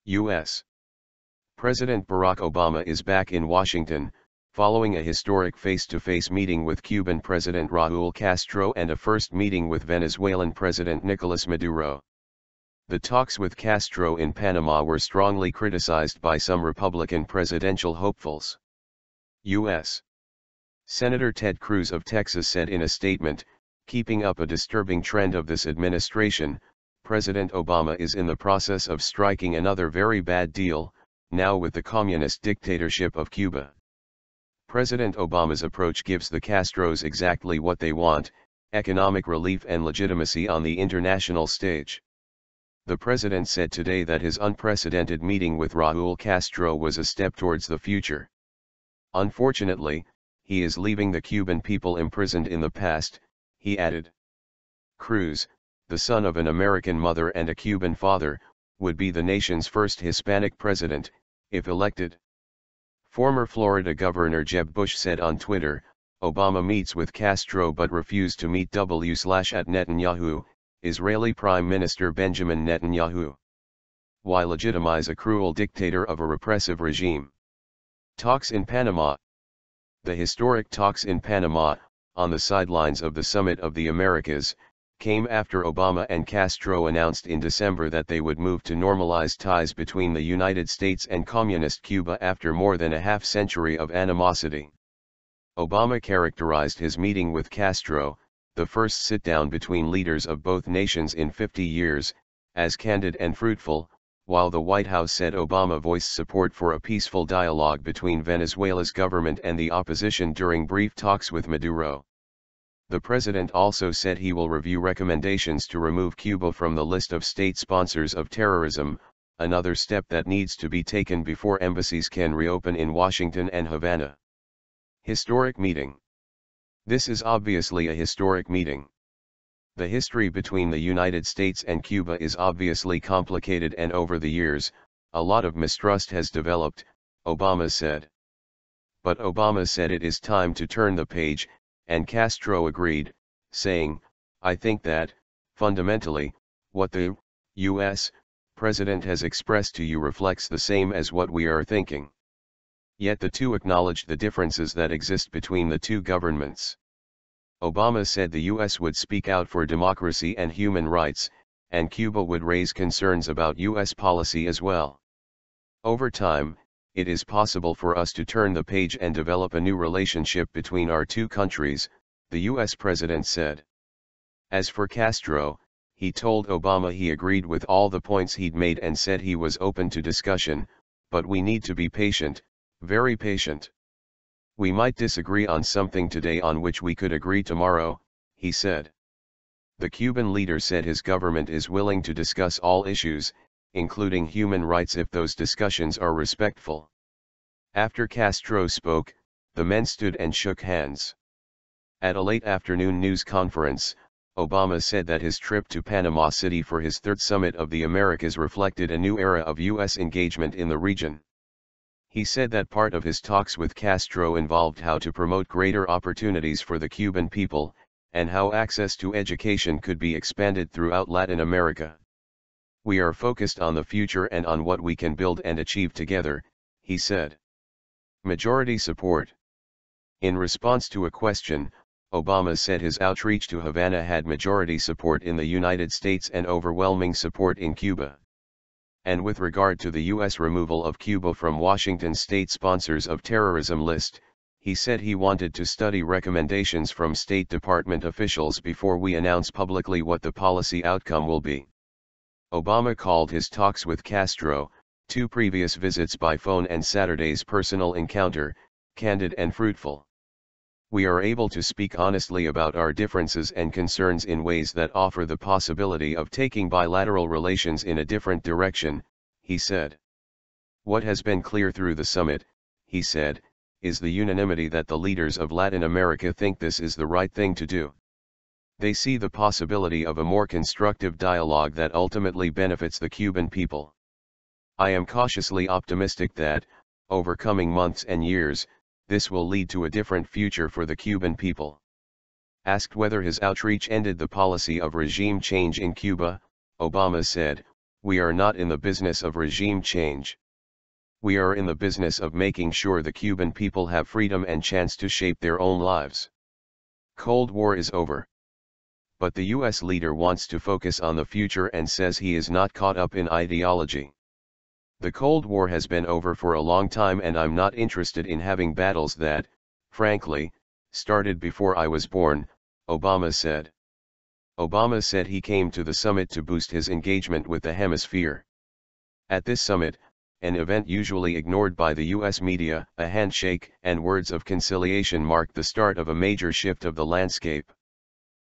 U.S. President Barack Obama is back in Washington, following a historic face-to-face meeting with Cuban President Raul Castro and a first meeting with Venezuelan President Nicolas Maduro. The talks with Castro in Panama were strongly criticized by some Republican presidential hopefuls. U.S. Senator Ted Cruz of Texas said in a statement, "Keeping up a disturbing trend of this administration, President Obama is in the process of striking another very bad deal, now with the communist dictatorship of Cuba. President Obama's approach gives the Castros exactly what they want: economic relief and legitimacy on the international stage." The president said today that his unprecedented meeting with Raul Castro was a step towards the future. "Unfortunately, he is leaving the Cuban people imprisoned in the past," he added. Cruz, the son of an American mother and a Cuban father, would be the nation's first Hispanic president, if elected. Former Florida Governor Jeb Bush said on Twitter, "Obama meets with Castro but refused to meet at Netanyahu, Israeli Prime Minister Benjamin Netanyahu. Why legitimize a cruel dictator of a repressive regime?" Talks in Panama. The historic talks in Panama, on the sidelines of the Summit of the Americas, came after Obama and Castro announced in December that they would move to normalize ties between the United States and Communist Cuba after more than a half-century of animosity. Obama characterized his meeting with Castro, the first sit-down between leaders of both nations in 50 years, as candid and fruitful, while the White House said Obama voiced support for a peaceful dialogue between Venezuela's government and the opposition during brief talks with Maduro. The president also said he will review recommendations to remove Cuba from the list of state sponsors of terrorism, another step that needs to be taken before embassies can reopen in Washington and Havana. Historic meeting. This is obviously a historic meeting. The history between the United States and Cuba is obviously complicated, and over the years, a lot of mistrust has developed, Obama said. But Obama said it is time to turn the page, and Castro agreed, saying, "I think that, fundamentally, what the U.S. President has expressed to you reflects the same as what we are thinking." Yet the two acknowledged the differences that exist between the two governments. Obama said the U.S. would speak out for democracy and human rights, and Cuba would raise concerns about U.S. policy as well. "Over time, it is possible for us to turn the page and develop a new relationship between our two countries," the U.S. president said. As for Castro, he told Obama he agreed with all the points he'd made and said he was open to discussion, "But we need to be patient, very patient. We might disagree on something today on which we could agree tomorrow," he said. The Cuban leader said his government is willing to discuss all issues, including human rights, if those discussions are respectful. After Castro spoke, the men stood and shook hands. At a late afternoon news conference, Obama said that his trip to Panama City for his third Summit of the Americas reflected a new era of U.S. engagement in the region. He said that part of his talks with Castro involved how to promote greater opportunities for the Cuban people, and how access to education could be expanded throughout Latin America. "We are focused on the future and on what we can build and achieve together," he said. Majority support. In response to a question, Obama said his outreach to Havana had majority support in the United States and overwhelming support in Cuba. And with regard to the U.S. removal of Cuba from Washington's state sponsors of terrorism list, he said he wanted to study recommendations from State Department officials before we announce publicly what the policy outcome will be. Obama called his talks with Castro, two previous visits by phone and Saturday's personal encounter, candid and fruitful. "We are able to speak honestly about our differences and concerns in ways that offer the possibility of taking bilateral relations in a different direction," he said. "What has been clear through the summit," he said, "is the unanimity that the leaders of Latin America think this is the right thing to do. They see the possibility of a more constructive dialogue that ultimately benefits the Cuban people. I am cautiously optimistic that, over coming months and years, this will lead to a different future for the Cuban people." Asked whether his outreach ended the policy of regime change in Cuba, Obama said, We are not in the business of regime change. We are in the business of making sure the Cuban people have freedom and chance to shape their own lives. Cold War is over. But the US leader wants to focus on the future and says he is not caught up in ideology. The Cold War has been over for a long time and I'm not interested in having battles that, frankly, started before I was born, Obama said. Obama said he came to the summit to boost his engagement with the hemisphere. At this summit, an event usually ignored by the US media, a handshake and words of conciliation marked the start of a major shift of the landscape.